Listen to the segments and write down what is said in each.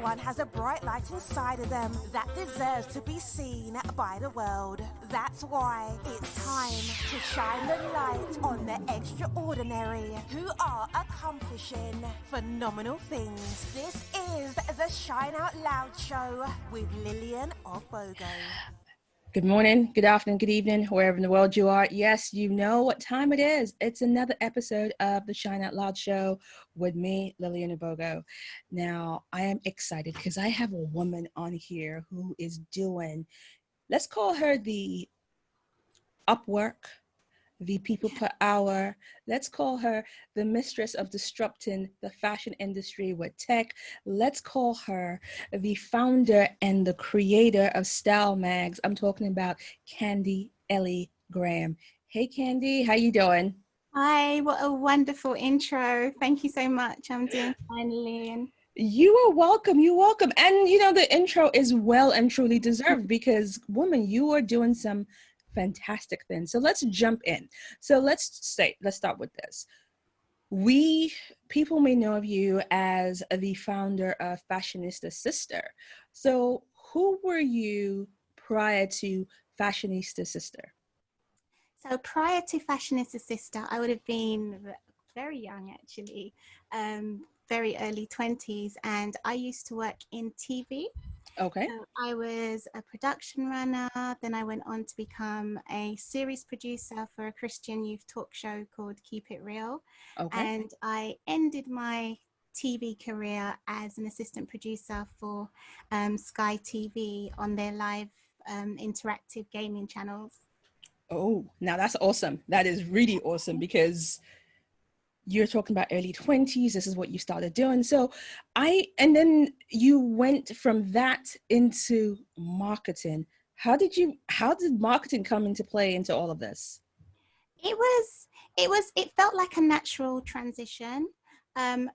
Everyone has a bright light inside of them that deserves to be seen by the world. That's why it's time to shine the light on the extraordinary who are accomplishing phenomenal things. This is the Shine Out Loud Show with Lillian Ogbogo. Good morning, good afternoon, good evening, wherever in the world you are. Yes, you know what time it is. It's another episode of the Shine Out Loud Show with me, Lillian Ogbogo. Now, I am excited because I have a woman on here who is doing, let's call her the Upwork, the people per hour. Let's call her the mistress of disrupting the fashion industry with tech. Let's call her the founder and the creator of StylzMag. I'm talking about Candy-Elie Graham. Hey, Candy, how you doing? Hi, what a wonderful intro. Thank you so much. I'm doing fine, Lillian. You are welcome. You're welcome. And you know, the intro is well and truly deserved because, woman, you are doing some fantastic things. So let's jump in. So let's start with this. People may know of you as the founder of Fashionista Sista. So who were you prior to Fashionista Sista? So prior to Fashionista Sista, I would have been very young, actually, very early 20s. And I used to work in TV. Okay. So I was a production runner. Then I went on to become a series producer for a Christian youth talk show called Keep It Real. Okay. And I ended my TV career as an assistant producer for Sky TV on their live interactive gaming channels. Oh, now that's awesome. That is really awesome because you're talking about early 20s. This is what you started doing. And then you went from that into marketing. How did marketing come into play into all of this? It felt like a natural transition.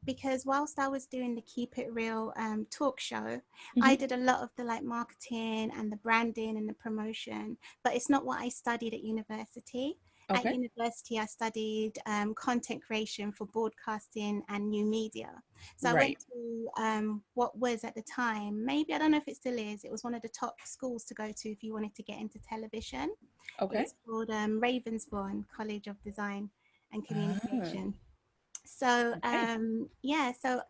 Because whilst I was doing the Keep It Real talk show, I did a lot of the marketing and the branding and the promotion, but it's not what I studied at university. Okay. At university, I studied content creation for broadcasting and new media. So I went to what was at the time, maybe, I don't know if it still is, it was one of the top schools to go to if you wanted to get into television. Okay. It's called Ravensbourne College of Design and Communication. So, so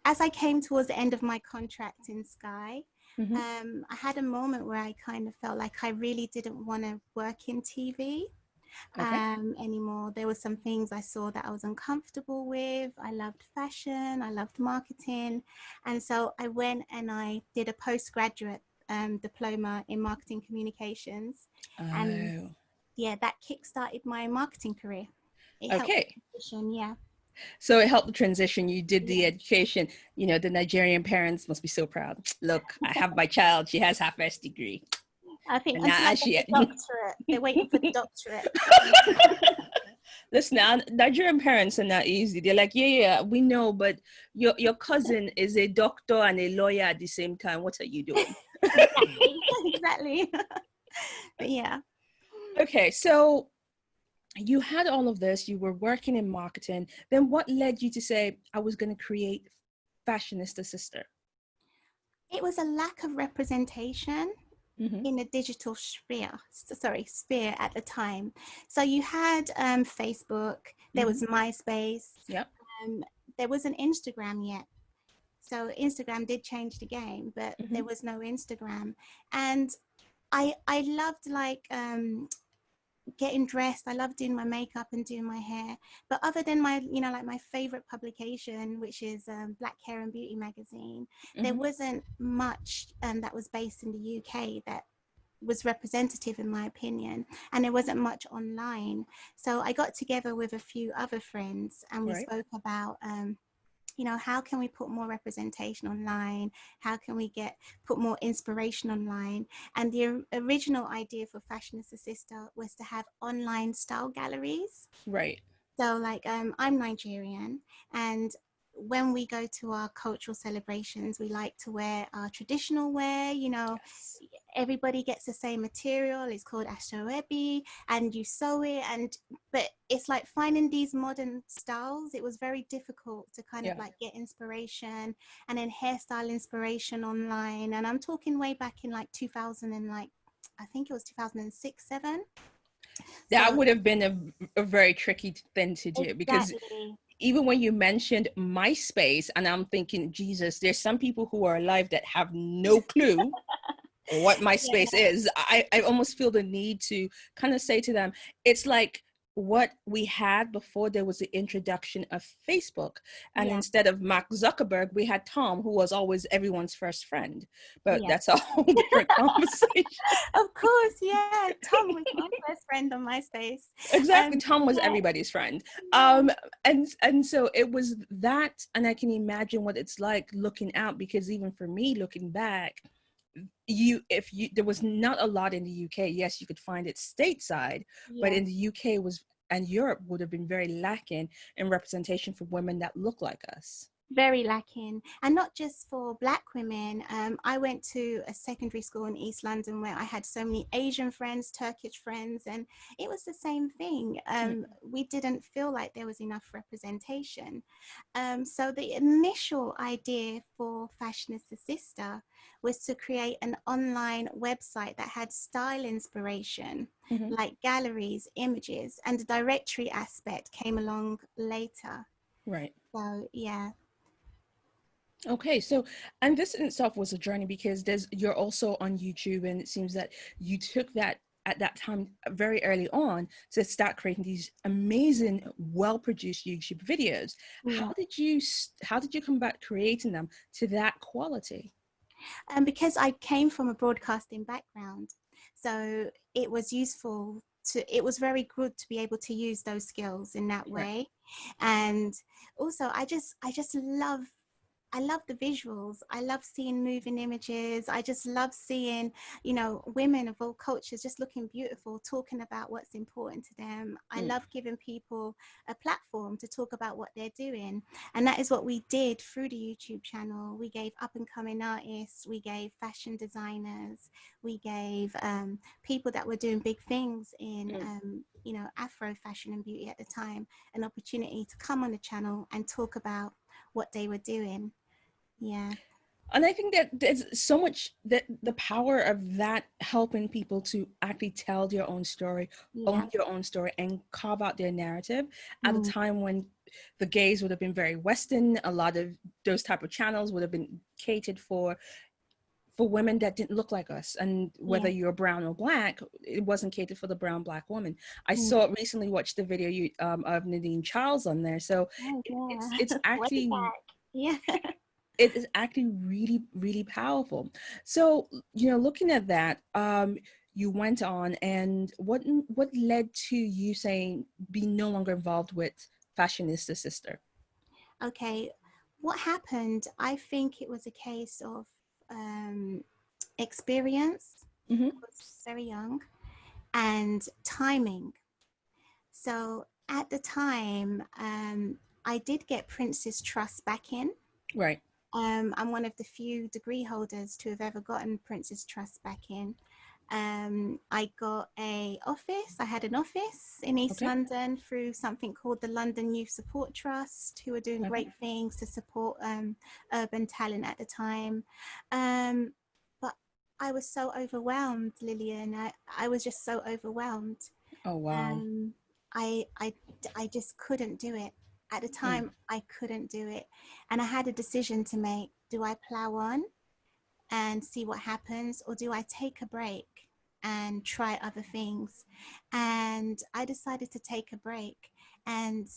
as I came towards the end of my contract in Sky, I had a moment where I kind of felt like I really didn't want to work in TV anymore. There were some things I saw that I was uncomfortable with. I loved fashion, I loved marketing. And so I went and I did a postgraduate diploma in marketing communications. And that kick-started my marketing career. It helped the transition, So it helped the transition. You did the education. You know, the Nigerian parents must be so proud. Look, I have my child. She has her first degree. I think until I get the doctorate, they're waiting for the doctorate. Listen, now, Nigerian parents are not easy. They're like, yeah, we know, but your cousin is a doctor and a lawyer at the same time. What are you doing? Exactly. But yeah. Okay, so you had all of this, you were working in marketing. Then what led you to say, I was going to create Fashionista Sista? It was a lack of representation in the digital sphere at the time. So you had Facebook, there was MySpace, there wasn't Instagram yet. So Instagram did change the game, but there was no Instagram. And I loved getting dressed. I loved doing my makeup and doing my hair. But other than my favorite publication, which is Black Hair and Beauty magazine, there wasn't much that was based in the UK that was representative, in my opinion. And there wasn't much online. So I got together with a few other friends and we spoke about how can we put more representation online? How can we put more inspiration online? And the original idea for Fashionista Sista was to have online style galleries. Right. So I'm Nigerian, and when we go to our cultural celebrations, we like to wear our traditional wear, you know. Yes. Everybody gets the same material. It's called ashoebi, and you sew it. But it's like finding these modern styles. It was very difficult to kind of Yeah. like get inspiration, and then hairstyle inspiration online. And I'm talking way back in like 2000 and like, I think it was 2006, 7. That So would have been a very tricky thing to do, because exactly. even when you mentioned MySpace, and I'm thinking, Jesus, there's some people who are alive that have no clue what Yeah. MySpace is. I almost feel the need to kind of say to them, it's like what we had before there was the introduction of Facebook. And Yeah. instead of Mark Zuckerberg, we had Tom, who was always everyone's first friend. But Yeah. that's a whole different conversation. Of course, yeah. Tom was my first friend on MySpace. Exactly. Tom was Yeah, everybody's friend. yeah, And so it was that, and I can imagine what it's like looking out, because even for me, looking back, there was not a lot in the UK. Yes, you could find it stateside, but yeah. in the UK was, and Europe would have been very lacking in representation for women that look like us. Very lacking, and not just for Black women. I went to a secondary school in East London where I had so many Asian friends, Turkish friends, and it was the same thing. We didn't feel like there was enough representation. So the initial idea for Fashionista Sista was to create an online website that had style inspiration, Mm-hmm. like galleries, images, and the directory aspect came along later. Right. So yeah. Okay, so, and this in itself was a journey, because you're also on YouTube, and it seems that you took that at that time very early on to start creating these amazing, well-produced YouTube videos. Yeah. How did you come about creating them to that quality? Because I came from a broadcasting background, so it was it was very good to be able to use those skills in that Right. way. And also I love the visuals. I love seeing moving images. I just love seeing, you know, women of all cultures just looking beautiful, talking about what's important to them. I Mm. love giving people a platform to talk about what they're doing. And that is what we did through the YouTube channel. We gave up and coming artists, we gave fashion designers, we gave people that were doing big things in, you know, Afro fashion and beauty at the time, an opportunity to come on the channel and talk about what they were doing. Yeah. And I think that there's so much, that the power of that helping people to actually tell their own story, Yeah. own your own story, and carve out their narrative at a Mm. time when the gaze would have been very Western. A lot of those type of channels would have been catered for women that didn't look like us, and whether Yeah. you're brown or Black, it wasn't catered for the brown Black woman. I Mm. saw recently watched the video of Nadine Charles on there, so Oh, yeah. it's Way actually, back. Yeah. it is actually really, really powerful. So, looking at that, you went on, and what led to you saying be no longer involved with Fashionista Sista? Okay. What happened? I think it was a case of experience. Mm-hmm. I was very young, and timing. So at the time, I did get Prince's Trust back in. Right. I'm one of the few degree holders to have ever gotten Prince's Trust back in. I got a office. I had an office in East Okay. London through something called the London Youth Support Trust, who were doing Okay. great things to support urban talent at the time. But I was so overwhelmed, Lillian. I was just so overwhelmed. Oh, wow. Um, I, I, I just couldn't do it. At the Mm. time, I couldn't do it. And I had a decision to make. Do I plow on and see what happens, or do I take a break and try other things? And I decided to take a break. And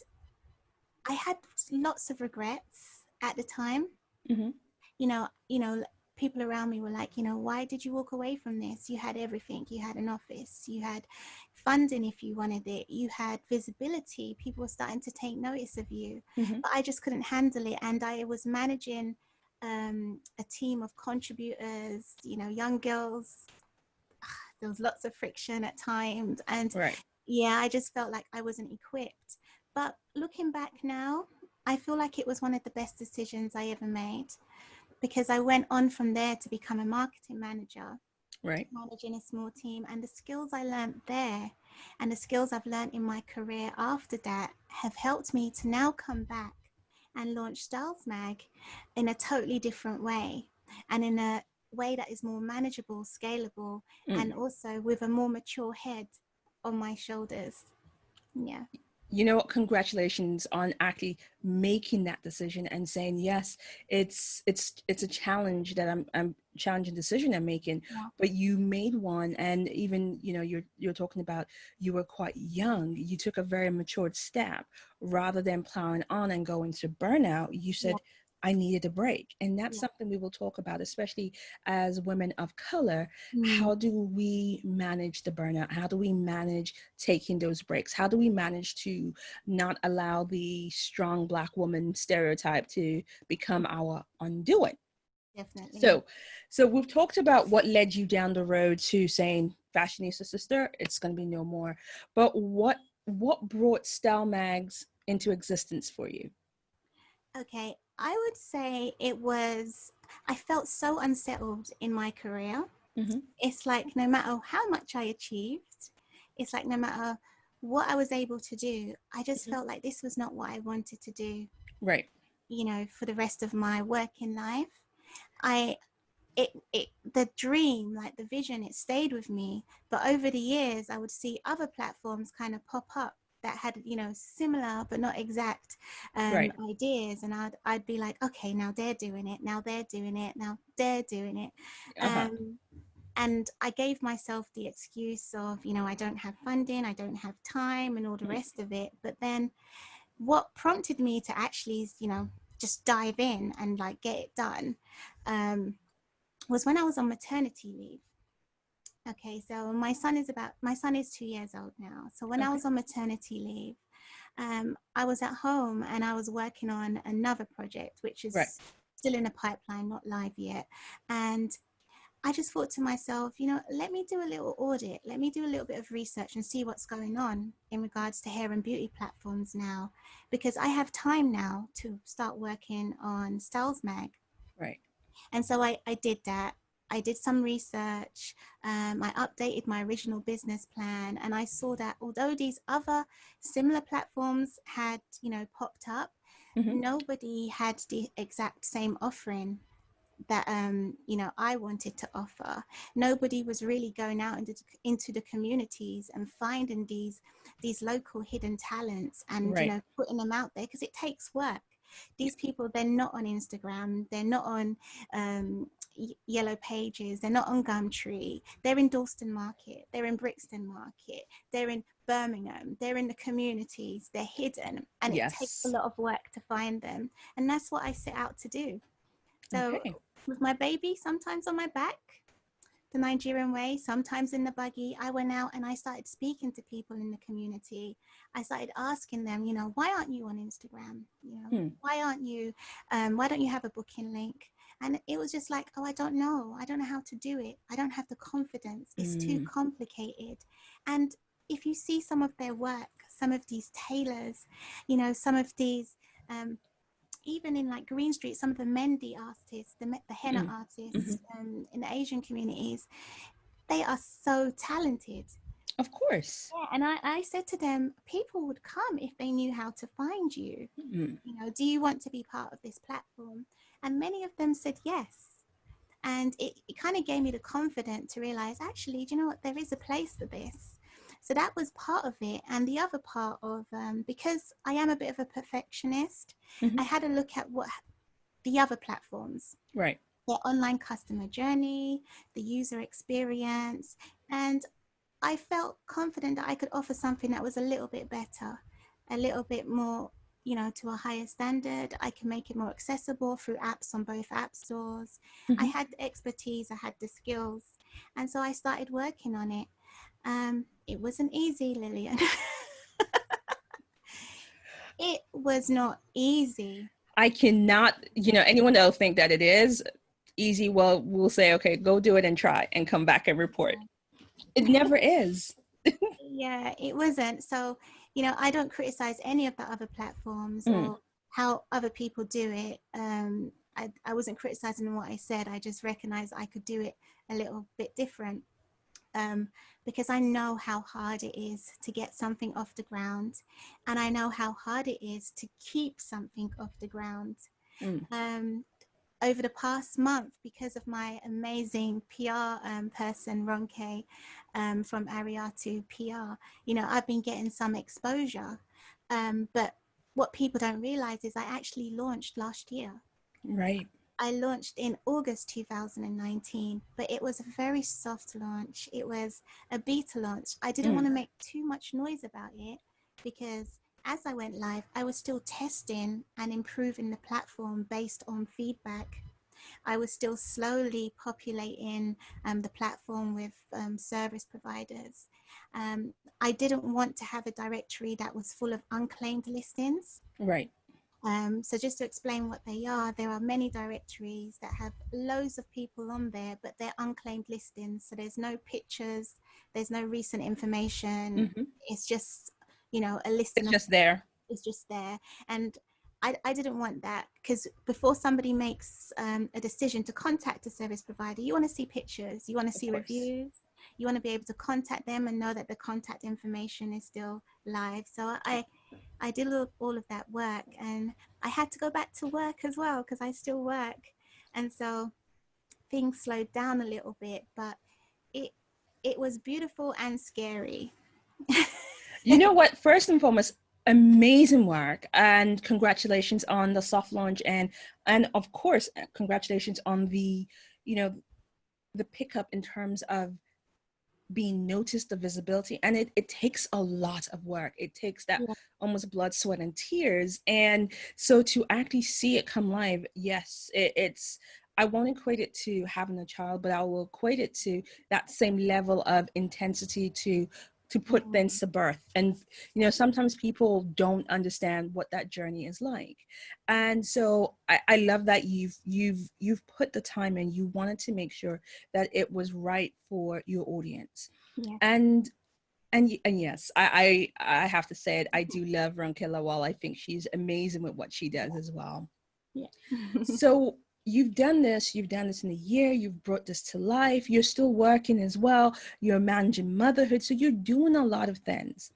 I had lots of regrets at the time. Mm-hmm. People around me were like, why did you walk away from this? You had everything. You had an office, you had funding if you wanted it, you had visibility, people were starting to take notice of you. Mm-hmm. But I just couldn't handle it. And I was managing a team of contributors, young girls. There was lots of friction at times, and Right. yeah, I just felt like I wasn't equipped. But looking back now, I feel like it was one of the best decisions I ever made, because I went on from there to become a marketing manager, Right. managing a small team. And the skills I learned there and the skills I've learned in my career after that have helped me to now come back and launch StylzMag in a totally different way, and in a way that is more manageable, scalable, and also with a more mature head on my shoulders. Yeah. You know what? Congratulations on actually making that decision and saying, yes, it's a challenge that I'm challenging decision I'm making, Yeah. but you made one. And even, you know, you're talking about, you were quite young. You took a very matured step rather than plowing on and going to burnout. You said, I needed a break. And that's something we will talk about, especially as women of color. How do we manage the burnout? How do we manage taking those breaks? How do we manage to not allow the strong Black woman stereotype to become our undoing? Definitely. So we've talked about what led you down the road to saying, Fashionista Sister, it's going to be no more. But what brought StylzMags into existence for you? Okay, I would say I felt so unsettled in my career. It's like no matter how much I achieved, it's like no matter what I was able to do, I just felt like this was not what I wanted to do. Right. You know, for the rest of my working life. The dream, like the vision, it stayed with me. But over the years, I would see other platforms kind of pop up that had, you know, similar but not exact ideas, and I'd be like, okay, now they're doing it, now they're doing it, now they're doing it. And I gave myself the excuse of, you know, I don't have funding, I don't have time, and all the rest of it. But then what prompted me to actually, you know, just dive in and like get it done was when I was on maternity leave. Okay, so my son is 2 years old now. So when I was on maternity leave, I was at home and I was working on another project, which is still in the pipeline, not live yet. And I just thought to myself, you know, let me do a little audit. Let me do a little bit of research and see what's going on in regards to hair and beauty platforms now, because I have time now to start working on StylzMag. Right. And so I did that. I did some research. I updated my original business plan, and I saw that although these other similar platforms had, you know, popped up, nobody had the exact same offering that you know, I wanted to offer. Nobody was really going out into the communities and finding these local hidden talents and you know, putting them out there, because it takes work. These people, they're not on Instagram, they're not on Yellow Pages, they're not on Gumtree, they're in Dalston Market, they're in Brixton Market, they're in Birmingham, they're in the communities, they're hidden, and it takes a lot of work to find them. And that's what I set out to do. So with my baby sometimes on my back, the Nigerian way, sometimes in the buggy, I went out and I started speaking to people in the community. I started asking them, you know, why aren't you on Instagram? You know, why don't you have a booking link? And it was just like, oh, I don't know how to do it. I don't have the confidence. It's too complicated. And if you see some of their work, some of these tailors, you know, some of these even in like Green Street, some of the Mendi artists, the henna artists in the Asian communities, they are so talented. Of course. Yeah, and I said to them, people would come if they knew how to find you. You know, do you want to be part of this platform? And many of them said yes. And it kind of gave me the confidence to realize, actually, do you know what? There is a place for this. So that was part of it. And the other part of, because I am a bit of a perfectionist, I had a look at what the other platforms, their online customer journey, the user experience. And I felt confident that I could offer something that was a little bit better, a little bit more, you know, to a higher standard. I can make it more accessible through apps on both app stores. I had the expertise, I had the skills. And so I started working on it. It wasn't easy, Lillian. It was not easy. I cannot, you know, anyone that will think that it is easy, well, we'll say, okay, go do it and try and come back and report. It never is. Yeah, it wasn't. So, you know, I don't criticize any of the other platforms or how other people do it. I wasn't criticizing what I said. I just recognized I could do it a little bit different, because I know how hard it is to get something off the ground, and I know how hard it is to keep something off the ground. Over the past month, because of my amazing PR person, Ronke, from Ariatu PR, you know, I've been getting some exposure. But what people don't realize is I actually launched last year. Right. I launched in August 2019, but it was a very soft launch. It was a beta launch. I didn't want to make too much noise about it, because as I went live, I was still testing and improving the platform based on feedback. I was still slowly populating the platform with service providers. I didn't want to have a directory that was full of unclaimed listings. Right. So just to explain what they are, there are many directories that have loads of people on there, but they're unclaimed listings. So there's no pictures, there's no recent information. It's just, you know, a listing. It's just there. It's just there. And I didn't want that, because before somebody makes a decision to contact a service provider, you want to see pictures, you want to see reviews, you want to be able to contact them and know that the contact information is still live. So I did all of that work, and I had to go back to work as well, because I still work. And so things slowed down a little bit, but it was beautiful and scary. You know what? First and foremost, amazing work, and congratulations on the soft launch, and of course, congratulations on the, you know, the pickup in terms of being noticed, the visibility. And it takes a lot of work. It takes that almost blood, sweat, and tears. And so to actually see it come live, yes, it's, I won't equate it to having a child, but I will equate it to that same level of intensity to put things to birth. And, you know, sometimes people don't understand what that journey is like. And so I love that you've put the time in. You wanted to make sure that it was right for your audience. Yeah. And yes, I have to say it. I do love Ronke Lawal. I think she's amazing with what she does as well. Yeah. So you've done this in a year, you've brought this to life, you're still working as well, you're managing motherhood, so you're doing a lot of things.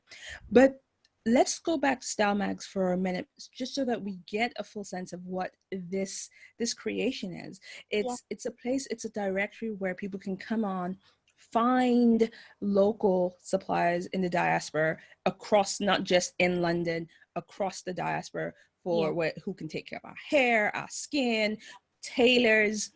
But let's go back to StylzMag for a minute, just so that we get a full sense of what this creation is. It's a place, it's a directory where people can come on, find local suppliers in the diaspora across, not just in London, across the diaspora, for who can take care of our hair, our skin, tailors.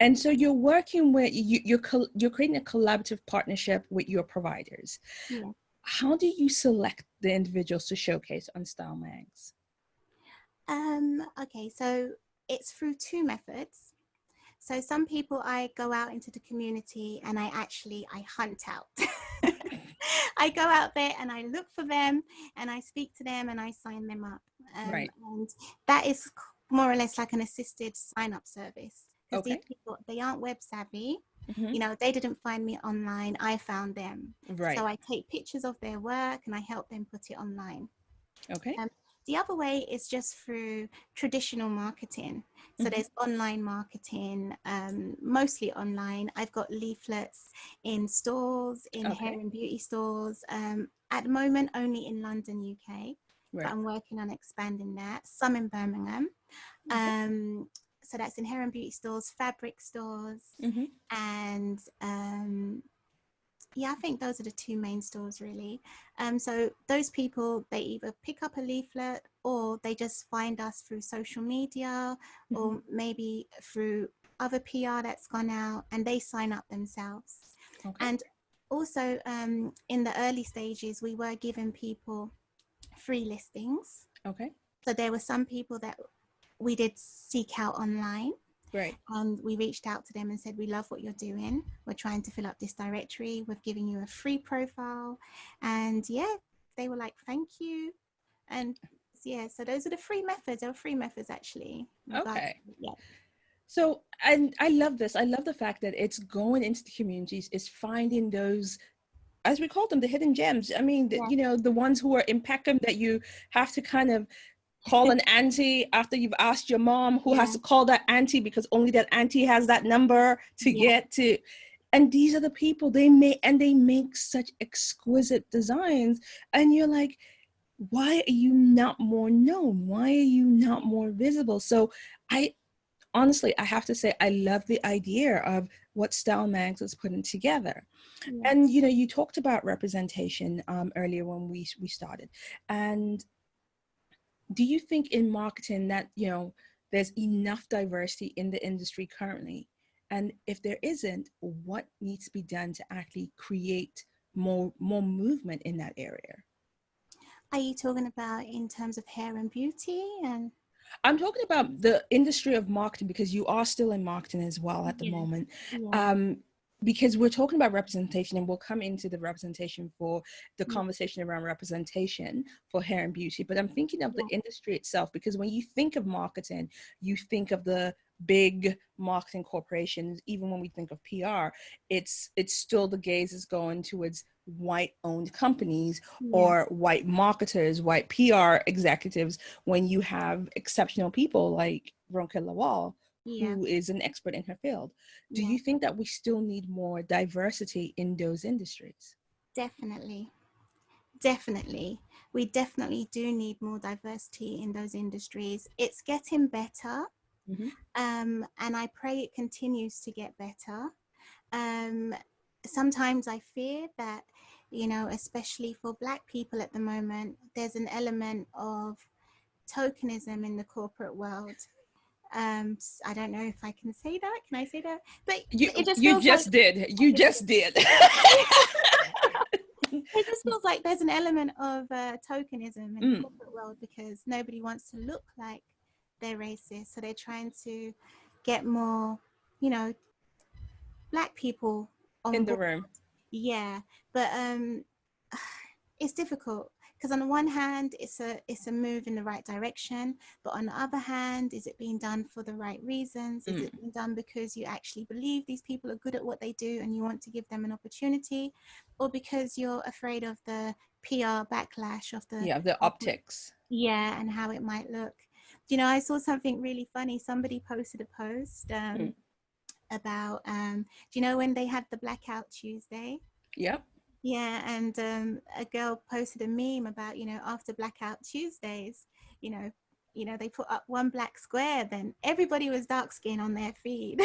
And so you're working with, you're creating a collaborative partnership with your providers. Yeah. How do you select the individuals to showcase on StylzMag? Okay, so it's through two methods. So some people, I go out into the community and I hunt out. I go out there and I look for them and I speak to them and I sign them up. Right. And that is more or less like an assisted sign-up service. Because these people, they aren't web savvy. You know, they didn't find me online. I found them. Right. So I take pictures of their work and I help them put it online. Okay. The other way is just through traditional marketing. So there's online marketing, mostly online. I've got leaflets in stores, in hair and beauty stores. At the moment, only in London, UK. But I'm working on expanding that. Some in Birmingham. So that's in hair and beauty stores, fabric stores, and I think those are the two main stores really. So those people, they either pick up a leaflet or they just find us through social media or maybe through other PR that's gone out, and they sign up themselves. And also in the early stages, we were giving people free listings. So there were some people that we did seek out online. Right. And we reached out to them and said, we love what you're doing. We're trying to fill up this directory. We're giving you a free profile. And they were like, thank you. And so those are the free methods. There were free methods actually. So, and I love this. I love the fact that it's going into the communities, it's finding those, as we call them, the hidden gems. I mean, you know, the ones who are impacting that you have to kind of call an auntie after you've asked your mom, who has Yeah. to call that auntie because only that auntie has that number to Yeah. get to. And these are the people they make such exquisite designs. And you're like, why are you not more known? Why are you not more visible? So honestly, I have to say, I love the idea of what StylzMag was putting together. Yes. And, you know, you talked about representation earlier when we started. And do you think in marketing that, you know, there's enough diversity in the industry currently? And if there isn't, what needs to be done to actually create more movement in that area? Are you talking about in terms of hair and beauty? And I'm talking about the industry of marketing, because you are still in marketing as well at the yeah. moment. Yeah. Because we're talking about representation, and we'll come into the representation for the Yeah. conversation around representation for hair and beauty. But I'm thinking of the Yeah. industry itself, because when you think of marketing, you think of the big marketing corporations. Even when we think of PR, it's still the gaze is going towards white owned companies Yeah. or white marketers, white PR executives, when you have exceptional people like Ronke Lawal, Yeah. who is an expert in her field. Do Yeah. you think that we still need more diversity in those industries? Definitely. Definitely. We definitely do need more diversity in those industries. It's getting better. Mm-hmm. And I pray it continues to get better. Um, Sometimes I fear that, you know, especially for Black people at the moment, there's an element of tokenism in the corporate world. I don't know if I can say that. Can I say that? But it just You feels like just did. You just did. it just feels like there's an element of tokenism in the Mm, corporate world, because nobody wants to look like they're racist, so they're trying to get more, you know, Black people on in the board. room. Yeah, but it's difficult, because on the one hand it's a move in the right direction, but on the other hand, is it being done for the right reasons? Is it being done because you actually believe these people are good at what they do and you want to give them an opportunity, or because you're afraid of the PR backlash of the Optics. yeah, and how it might look? You know, I saw something really funny. Somebody posted a post about do you know when they had the Blackout Tuesday? Yep. Yeah, and a girl posted a meme about, you know, after Blackout Tuesdays, you know, they put up one black square, then everybody was dark skinned on their feed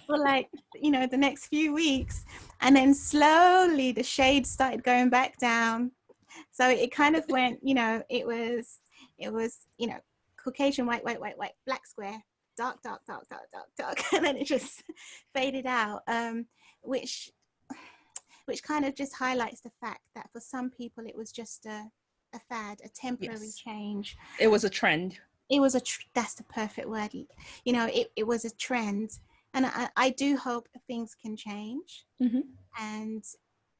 for like, you know, the next few weeks, and then slowly the shade started going back down. So it kind of went, you know, it was, you know, Caucasian, white, black square, dark, and then it just faded out, which kind of just highlights the fact that for some people it was just a fad, a temporary Yes. change. It was a trend. It was that's the perfect word. You know, it was a trend. And I do hope things can change. Mm-hmm. And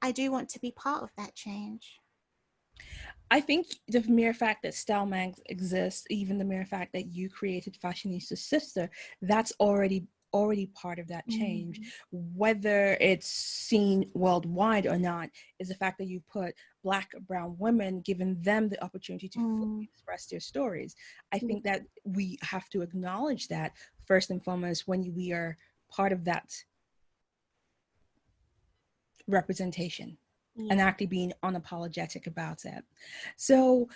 I do want to be part of that change. I think the mere fact that StylzMag exists, even the mere fact that you created Fashionista Sista, that's already part of that change. Whether it's seen worldwide or not, is the fact that you put Black, brown women, giving them the opportunity to fully express their stories. I think that we have to acknowledge that first and foremost when we are part of that representation. And actually being unapologetic about it. So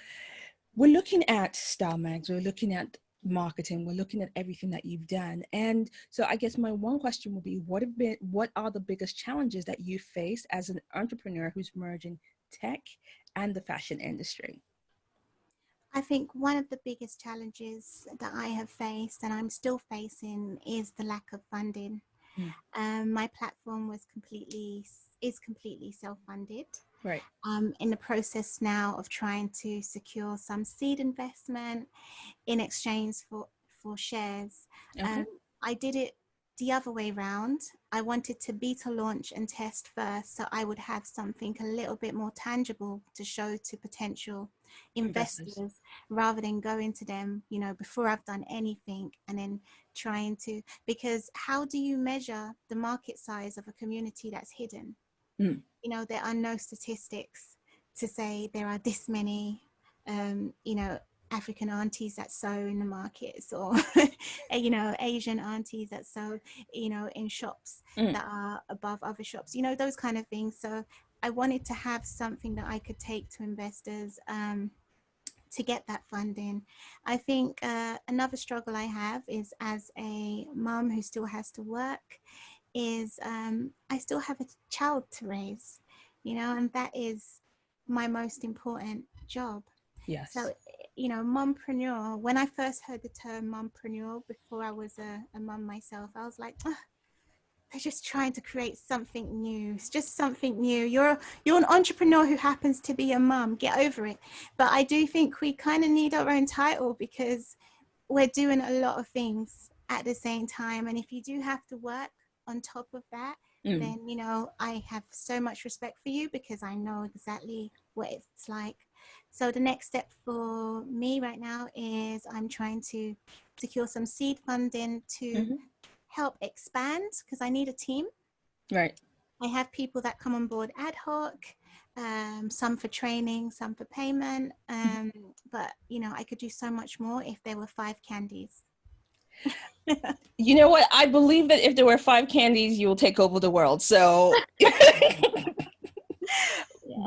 we're looking at StylzMag, we're looking at marketing, we're looking at everything that you've done. And so I guess my one question would be, what are the biggest challenges that you faced as an entrepreneur who's merging tech and the fashion industry? I think one of the biggest challenges that I have faced and I'm still facing is the lack of funding. My platform is completely self-funded. Right. In the process now of trying to secure some seed investment in exchange for shares. Okay. I did it the other way round. I wanted to beta launch and test first, so I would have something a little bit more tangible to show to potential investors rather than going to them, you know, before I've done anything and then trying to, because how do you measure the market size of a community that's hidden? You know, there are no statistics to say there are this many, you know, African aunties that sew in the markets, or you know, Asian aunties that sew, you know, in shops that are above other shops, you know, those kind of things. So I wanted to have something that I could take to investors to get that funding. I think another struggle I have is, as a mum who still has to work, is I still have a child to raise, you know, and that is my most important job. Yes. So, you know, mompreneur, when I first heard the term mompreneur before I was a mum myself, I was like, "Ugh, they're just trying to create something new. It's just something new. You're an entrepreneur who happens to be a mum. Get over it." But I do think we kind of need our own title, because we're doing a lot of things at the same time. And if you do have to work on top of that, then, you know, I have so much respect for you, because I know exactly what it's like. So the next step for me right now is I'm trying to secure some seed funding to help expand, because I need a team. Right. I have people that come on board ad hoc, some for training, some for payment. But, you know, I could do so much more if there were 5 candies. You know what? I believe that if there were 5 candies, you will take over the world. So,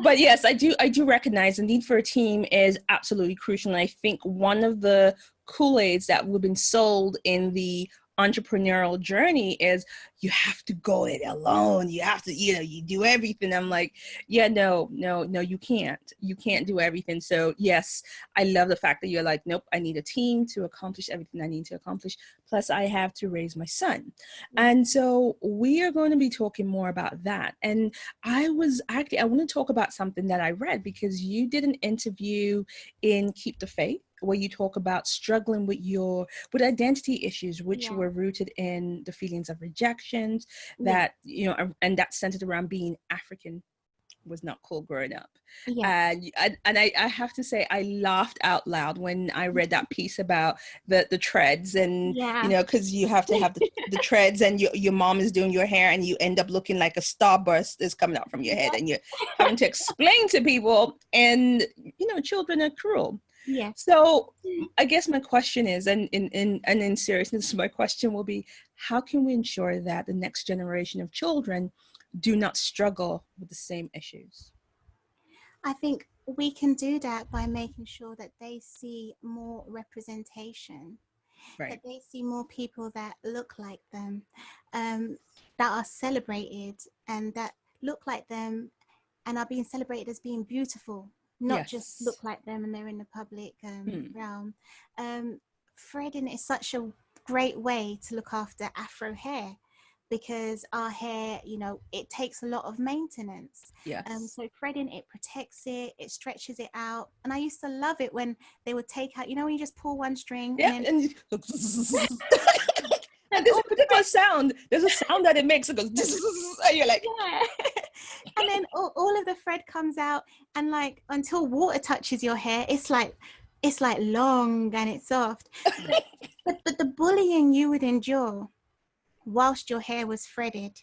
but yes, I do recognize the need for a team is absolutely crucial. And I think one of the Kool-Aids that we've been sold in the entrepreneurial journey is you have to go it alone. You have to, you know, you do everything. I'm like, yeah, no, you can't do everything. So yes, I love the fact that you're like, nope, I need a team to accomplish everything I need to accomplish. Plus I have to raise my son. And so we are going to be talking more about that. And I want to talk about something that I read, because you did an interview in Keep the Faith, where you talk about struggling with identity issues, which were rooted in the feelings of rejections that, you know, and that's centered around being African was not cool growing up. And I have to say, I laughed out loud when I read that piece about the treads, and, you know, because you have to have the treads, and your mom is doing your hair, and you end up looking like a starburst is coming out from your head, and you're having to explain to people, and, you know, children are cruel. So I guess my question is, and in seriousness, my question will be, how can we ensure that the next generation of children do not struggle with the same issues? I think we can do that by making sure that they see more representation, that they see more people that look like them, that are celebrated and that look like them and are being celebrated as being beautiful, not just look like them and they're in the public realm. Threading is such a great way to look after Afro hair, because our hair, you know, it takes a lot of maintenance. So threading, it protects it, it stretches it out. And I used to love it when they would take out, you know, when you just pull one string and then and there's a particular sound. There's a sound that it makes. It goes, and you're like, and then all of the thread comes out, and like until water touches your hair, it's like long and it's soft. but the bullying you would endure whilst your hair was threaded,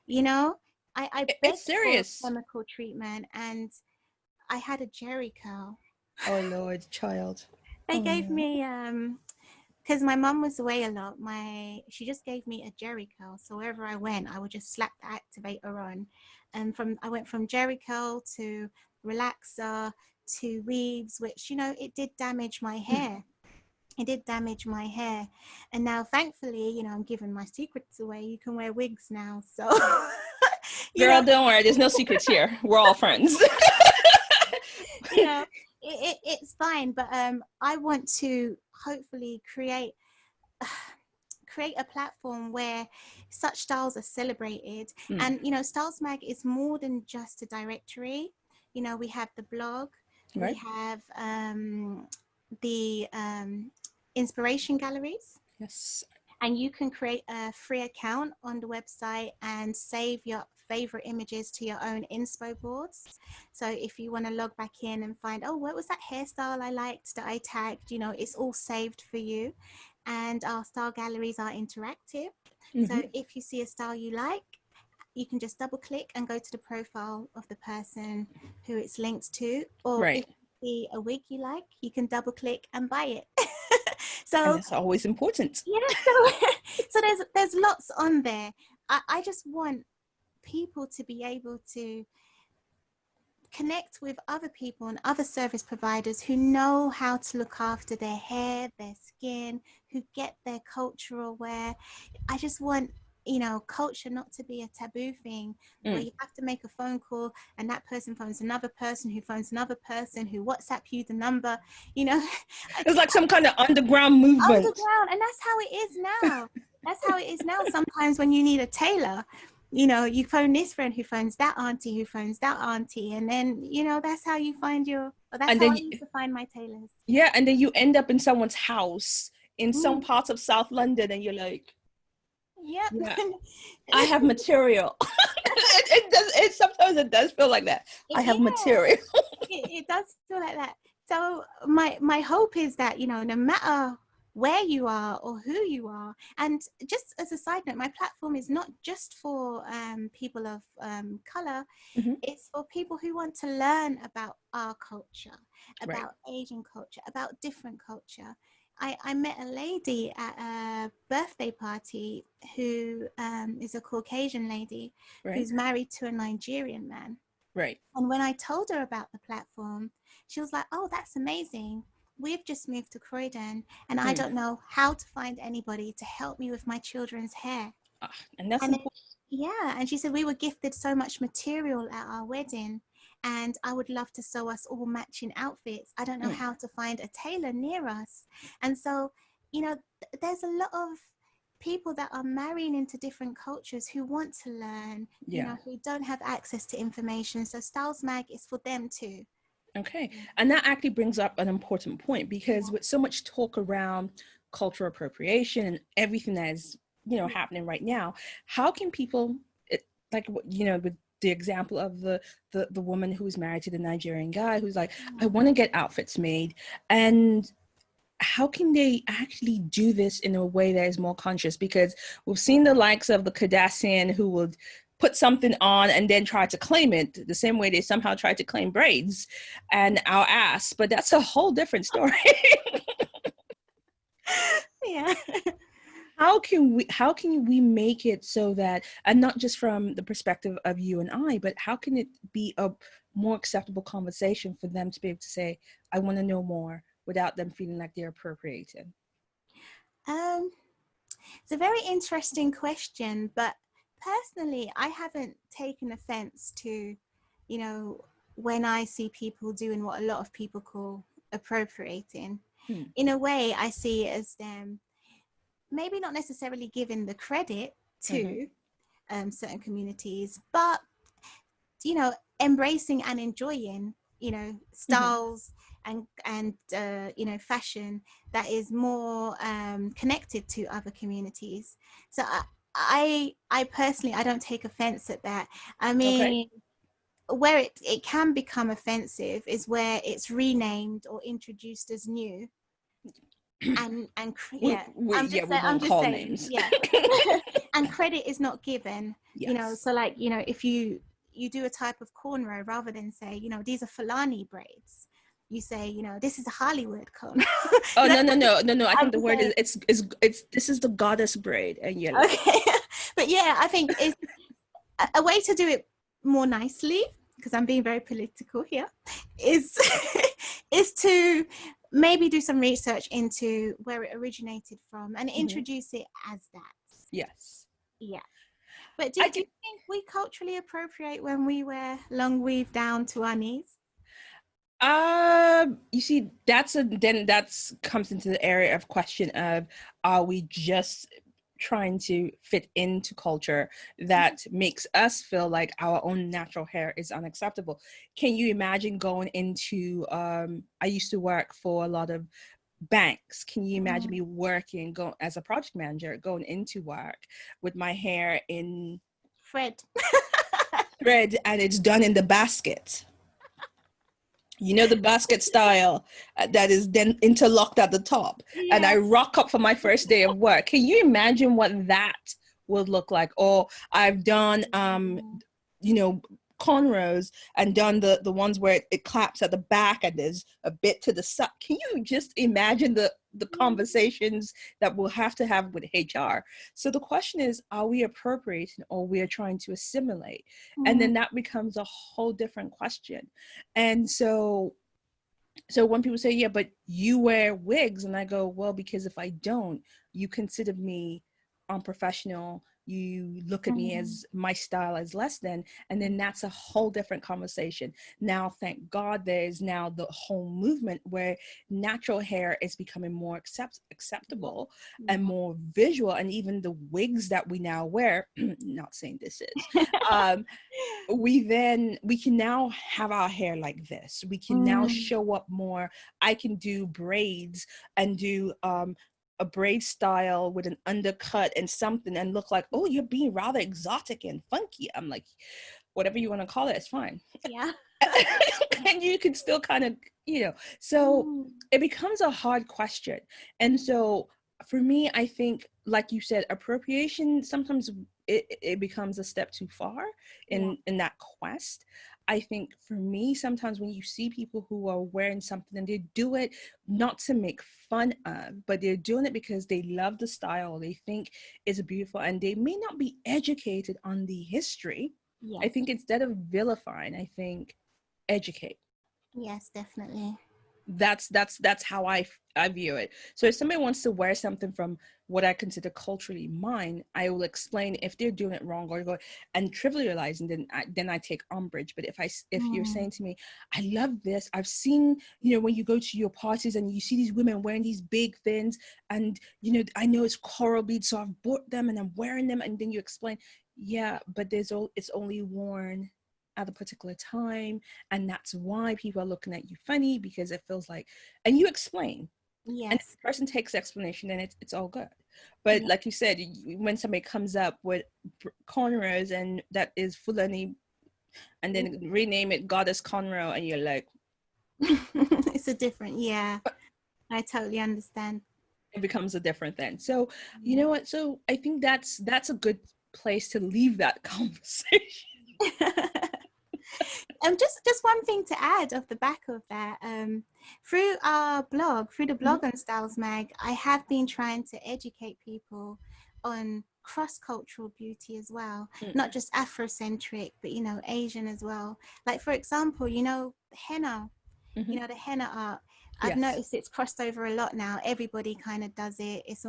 you know, I begged for chemical treatment, and I had a jerry curl. Oh Lord, child. They gave me because my mum was away a lot, she just gave me a jerry curl. So wherever I went, I would just slap the activator on. And I went from jerry curl to relaxer to weaves, which, you know, it did damage my hair. It did damage my hair. And now, thankfully, you know, I'm giving my secrets away. You can wear wigs now. So, girl, don't worry. There's no secrets here. We're all friends. You know, it's fine. But I want to hopefully create a platform where such styles are celebrated. And, you know, StylzMag is more than just a directory. You know, we have the blog, we have the inspiration galleries. And you can create a free account on the website and save your favorite images to your own inspo boards. So if you want to log back in and find, oh, what was that hairstyle I liked that I tagged, you know, it's all saved for you. And our style galleries are interactive. So if you see a style you like, you can just double click and go to the profile of the person who it's linked to. Or see a wig you like, you can double click and buy it. And So that's always important. yeah, so so there's lots on there. I just want people to be able to connect with other people and other service providers who know how to look after their hair, their skin, who get their cultural wear. I just want, you know, culture not to be a taboo thing where you have to make a phone call and that person phones another person who phones another person who WhatsApp you the number, you know. It's like some kind of underground movement. Underground, and that's how it is now. That's how it is now. Sometimes when you need a tailor, you know, you phone this friend who phones that auntie who phones that auntie, and then, you know, that's how you find your, or that's how I used to find my tailors. Yeah, and then you end up in someone's house in some parts of South London, and you're like, yeah, I have material. Sometimes it does feel like that. I have material. It does feel like that. So my hope is that, you know, no matter where you are or who you are, and just as a side note, my platform is not just for people of color. It's for people who want to learn about our culture, about Asian culture, about different culture. I met a lady at a birthday party who is a Caucasian lady who's married to a Nigerian man. Right. And when I told her about the platform, she was like, oh, that's amazing. We've just moved to Croydon and I don't know how to find anybody to help me with my children's hair. And that's important. Yeah. And she said, we were gifted so much material at our wedding and I would love to sew us all matching outfits. I don't know how to find a tailor near us. And so, you know, there's a lot of people that are marrying into different cultures who want to learn, you know, who don't have access to information. So StylzMag is for them too. Okay. And that actually brings up an important point, because with so much talk around cultural appropriation and everything that is, you know, happening right now, how can people, like, you know, with the example of the woman who's married to the Nigerian guy who's like, I want to get outfits made, and how can they actually do this in a way that is more conscious? Because we've seen the likes of the Kardashian who would put something on and then try to claim it the same way they somehow tried to claim braids and our ass, but that's a whole different story. Yeah. How can we make it so that, and not just from the perspective of you and I, but how can it be a more acceptable conversation for them to be able to say, I want to know more, without them feeling like they're appropriating? It's a very interesting question, but personally, I haven't taken offense to, you know, when I see people doing what a lot of people call appropriating. In a way, I see it as them maybe not necessarily giving the credit to certain communities, but, you know, embracing and enjoying, you know, styles and you know, fashion that is more connected to other communities. So I personally, I don't take offense at that. I mean, where it can become offensive is where it's renamed or introduced as new. And yeah, I'm just saying, names. Yeah. And credit is not given, you know. So like, you know, if you do a type of cornrow, rather than say, you know, these are Fulani braids, you say, you know, this is a Hollywood cornrow. Oh, no. I think the word is it's this is the goddess braid, and yellow. Okay. But yeah, I think it's a way to do it more nicely, because I'm being very political here, is to maybe do some research into where it originated from and introduce it as that. Yes. Yeah. But do you think we culturally appropriate when we wear long weave down to our knees? You see, that's comes into the area of question of, are we just trying to fit into culture that makes us feel like our own natural hair is unacceptable? Can you imagine going into, I used to work for a lot of banks. Can you imagine me working, as a project manager, going into work with my hair in thread and it's done in the basket? You know, the basket style that is then interlocked at the top. Yeah. And I rock up for my first day of work. Can you imagine what that would look like? Or I've done, you know, cornrows and done the ones where it claps at the back and there's a bit to the side. Can you just imagine the conversations that we'll have to have with HR? So the question is, are we appropriating or we are trying to assimilate? And then that becomes a whole different question. And so when people say, yeah, but you wear wigs, and I go, well, because if I don't, you consider me unprofessional, you look at me as my style as less than, and then that's a whole different conversation. Now, thank God there's now the whole movement where natural hair is becoming more acceptable and more visual, and even the wigs that we now wear, not saying this is, we can now have our hair like this. We can now show up more. I can do braids and do a braid style with an undercut and something and look like, oh, you're being rather exotic and funky. I'm like, whatever you want to call it, it's fine. Yeah. And you can still kind of, so it becomes a hard question. And so for me, I think, like you said, appropriation, sometimes it becomes a step too far in that quest. I think for me, sometimes when you see people who are wearing something and they do it not to make fun of, but they're doing it because they love the style, they think it's beautiful, and they may not be educated on the history. Yes. I think instead of vilifying, I think educate. Yes, definitely. That's how I view it. So if somebody wants to wear something from what I consider culturally mine, I will explain if they're doing it wrong or go and trivializing, then I take umbrage. But if you're saying to me, I love this, I've seen, when you go to your parties and you see these women wearing these big things, and I know it's coral beads, so I've bought them and I'm wearing them, and then you explain, yeah, but it's only worn at a particular time, and that's why people are looking at you funny, because it feels like, and you explain. Yes. And if the person takes the explanation, then it's all good. But like you said, when somebody comes up with cornrows and that is Fulani, and then rename it Goddess Cornrow, and you're like, it's a different, I totally understand. It becomes a different thing. So you know what? So I think that's a good place to leave that conversation. Just one thing to add off the back of that, through the blog on StylzMag, I have been trying to educate people on cross-cultural beauty as well, not just Afrocentric, but Asian as well. Like, for example, henna, the henna art. I've noticed it's crossed over a lot now. Everybody kind of does it. It's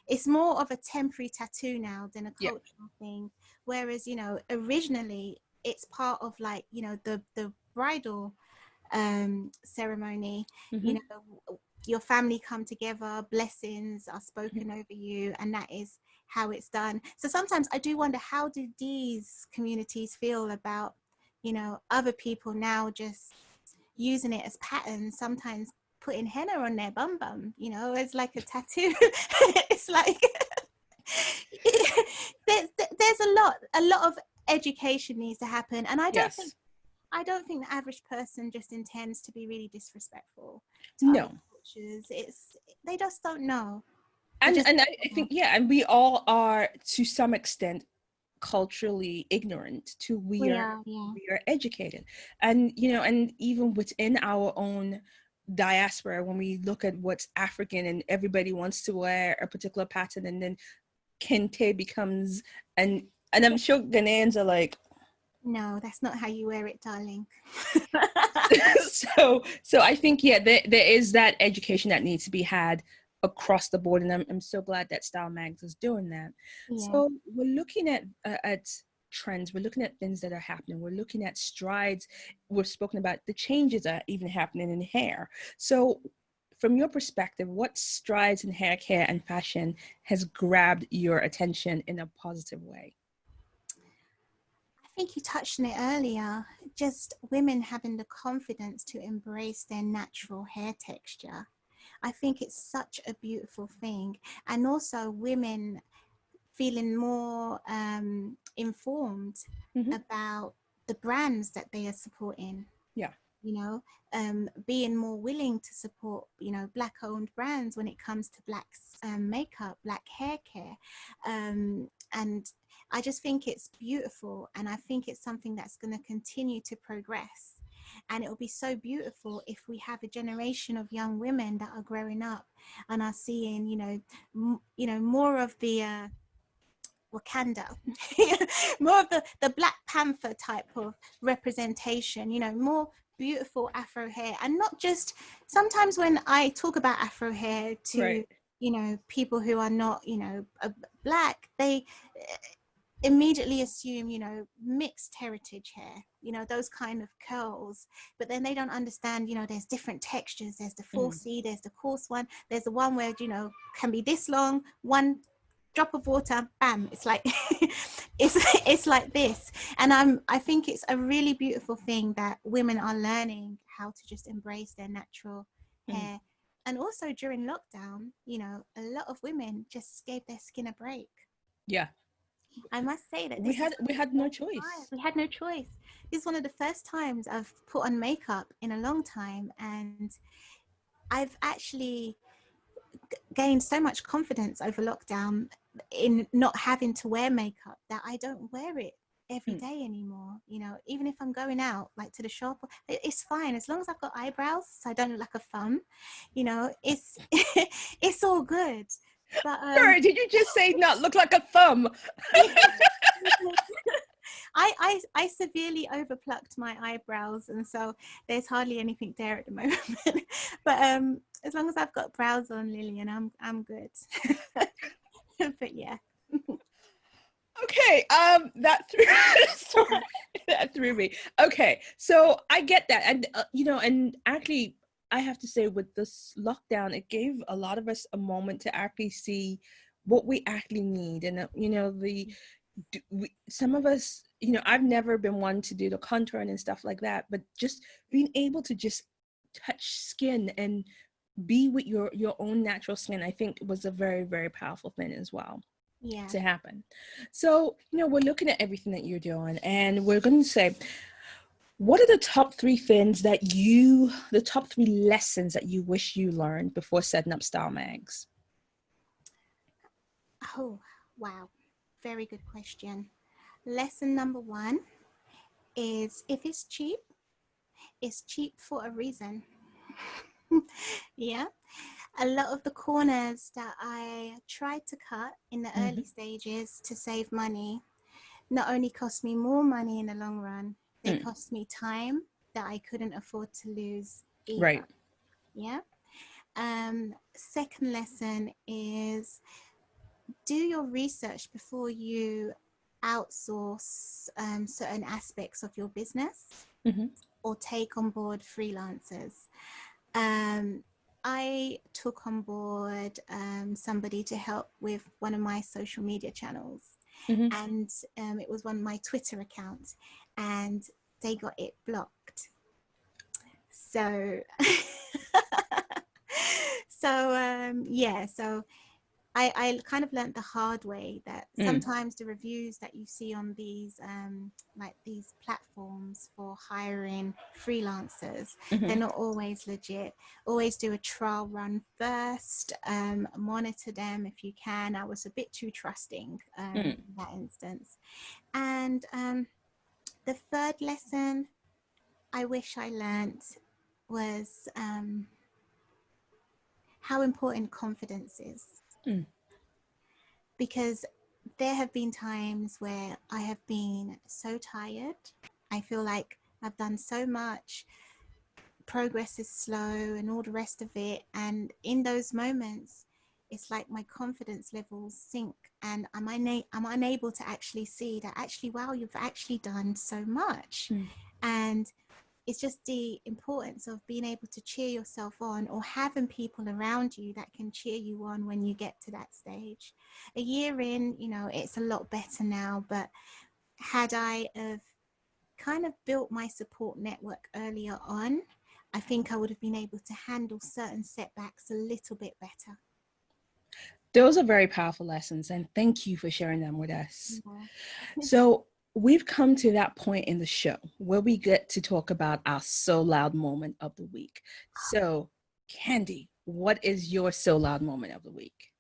it's more of a temporary tattoo now than a cultural thing. Whereas originally it's part of the bridal ceremony. Your family come together, blessings are spoken over you, and that is how it's done. So sometimes I do wonder, how do these communities feel about other people now just using it as patterns, sometimes putting henna on their bum as like a tattoo. It's like there's a lot of education needs to happen, and I don't think the average person just intends to be really disrespectful to other cultures. They just don't know. And I think and we all are to some extent culturally ignorant to we are educated, and and even within our own diaspora, when we look at what's African and everybody wants to wear a particular pattern, and then kente becomes and I'm sure Ghanaians are like, no, that's not how you wear it, darling. so I think there is that education that needs to be had across the board, and I'm so glad that StylzMag is doing that. So we're looking at trends, we're looking at things that are happening, we're looking at strides, we've spoken about the changes that are even happening in hair. So from your perspective, what strides in hair care and fashion has grabbed your attention in a positive way? I think you touched on it earlier, just women having the confidence to embrace their natural hair texture. I think it's such a beautiful thing. And also women feeling more informed about the brands that they are supporting. Being more willing to support, Black owned brands when it comes to Black makeup, Black hair care. And I just think it's beautiful, and I think it's something that's going to continue to progress. And it will be so beautiful if we have a generation of young women that are growing up and are seeing, more of the Wakanda, more of the Black Panther type of representation, more beautiful Afro hair. And not just, sometimes when I talk about Afro hair to, Right. people who are not, Black, they immediately assume, mixed heritage hair, those kind of curls. But then they don't understand, there's different textures. There's the 4C, there's the coarse one, there's the one where, can be this long, one drop of water, bam, it's like it's like this. And I think it's a really beautiful thing that women are learning how to just embrace their natural hair. And also during lockdown, a lot of women just gave their skin a break. Yeah, I must say that we had no choice. We had no choice. This is one of the first times I've put on makeup in a long time, and I've actually gained so much confidence over lockdown in not having to wear makeup that I don't wear it every day anymore. Even if I'm going out like to the shop, it's fine as long as I've got eyebrows so I don't look like a thumb. It's it's all good. But Sorry, did you just say not look like a thumb? I severely overplucked my eyebrows, and so there's hardly anything there at the moment. But as long as I've got brows on, Lillian, I'm good. But yeah. Okay, that sorry, that threw me. Okay, so I get that, and and actually, I have to say, with this lockdown, it gave a lot of us a moment to actually see what we actually need, and some of us, I've never been one to do the contouring and stuff like that, but just being able to just touch skin and be with your own natural skin, I think was a very, very powerful thing as well. Yeah. To happen. So, we're looking at everything that you're doing, and we're going to say, what are the top 3 things the top 3 lessons that you wish you learned before setting up StylzMags? Oh, wow. Very good question. Lesson number 1 is, if it's cheap for a reason. Yeah. A lot of the corners that I tried to cut in the early stages to save money not only cost me more money in the long run, they cost me time that I couldn't afford to lose either. Right. Yeah. Second lesson is, do your research before you outsource certain aspects of your business or take on board freelancers. I took on board somebody to help with one of my social media channels, and it was one of my Twitter accounts, and they got it blocked. So, so I kind of learned the hard way that sometimes the reviews that you see on these like these platforms for hiring freelancers, they're not always legit. Always do a trial run first, monitor them if you can. I was a bit too trusting in that instance. And the third lesson I wish I learned was how important confidence is. Because there have been times where I have been so tired. I feel like I've done so much, progress is slow and all the rest of it. And in those moments, it's like my confidence levels sink, and I'm unable to actually see that actually, wow, you've actually done so much. And it's just the importance of being able to cheer yourself on, or having people around you that can cheer you on when you get to that stage. A year in, it's a lot better now, but had I have kind of built my support network earlier on, I think I would have been able to handle certain setbacks a little bit better. Those are very powerful lessons, and thank you for sharing them with us. Yeah. So we've come to that point in the show where we get to talk about our So Loud moment of the week. So, Candy, what is your So Loud moment of the week?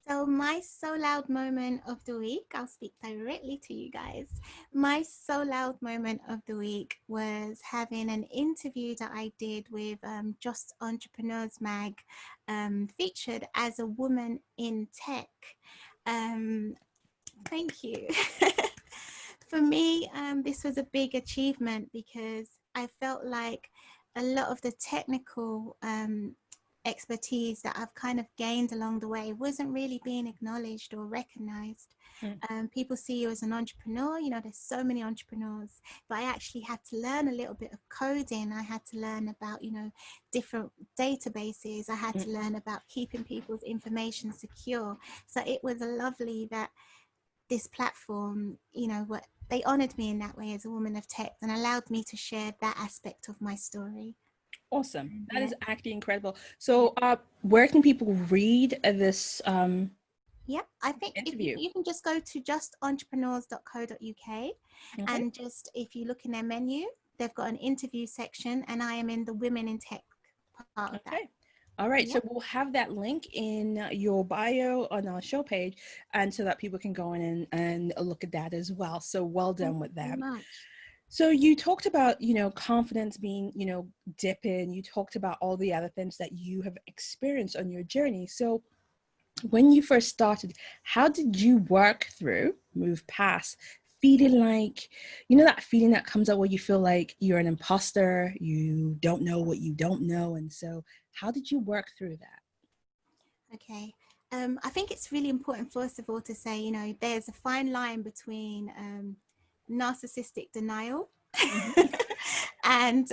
So my so loud moment of the week, I'll speak directly to you guys. My so loud moment of the week was having an interview that I did with Just Entrepreneurs Mag, featured as a woman in tech. Thank you. For me, this was a big achievement because I felt like a lot of the technical expertise that I've kind of gained along the way wasn't really being acknowledged or recognized. People see you as an entrepreneur, you know, there's so many entrepreneurs, but I actually had to learn a little bit of coding. I had to learn about, you know, different databases. I had to learn about keeping people's information secure. So it was lovely that this platform, you know, what they honored me in that way as a woman of tech and allowed me to share that aspect of my story. Awesome. That is actually incredible. So where can people read this Yeah, I think if interview? you can just go to justentrepreneurs.co.uk, and just if you look in their menu, they've got an interview section, and I am in the women in tech part of that. All right, so we'll have that link in your bio on our show page, and so that people can go in and look at that as well. So well done with that. So you talked about, you know, confidence being, you know, dipping. You talked about all the other things that you have experienced on your journey. So when you first started, how did you move past feeling like, you know, that feeling that comes up where you feel like you're an imposter, you don't know what you don't know. And so how did you work through that? Okay. I think it's really important, first of all, to say, you know, there's a fine line between narcissistic denial and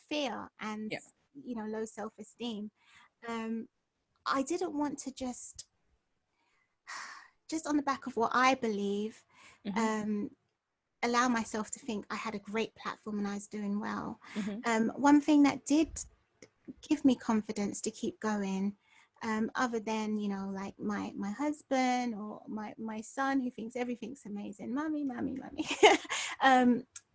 fear and, you know, low self-esteem. I didn't want to just on the back of what I believe, allow myself to think I had a great platform and I was doing well. One thing that did give me confidence to keep going, other than, you know, like my husband or my son who thinks everything's amazing, mommy,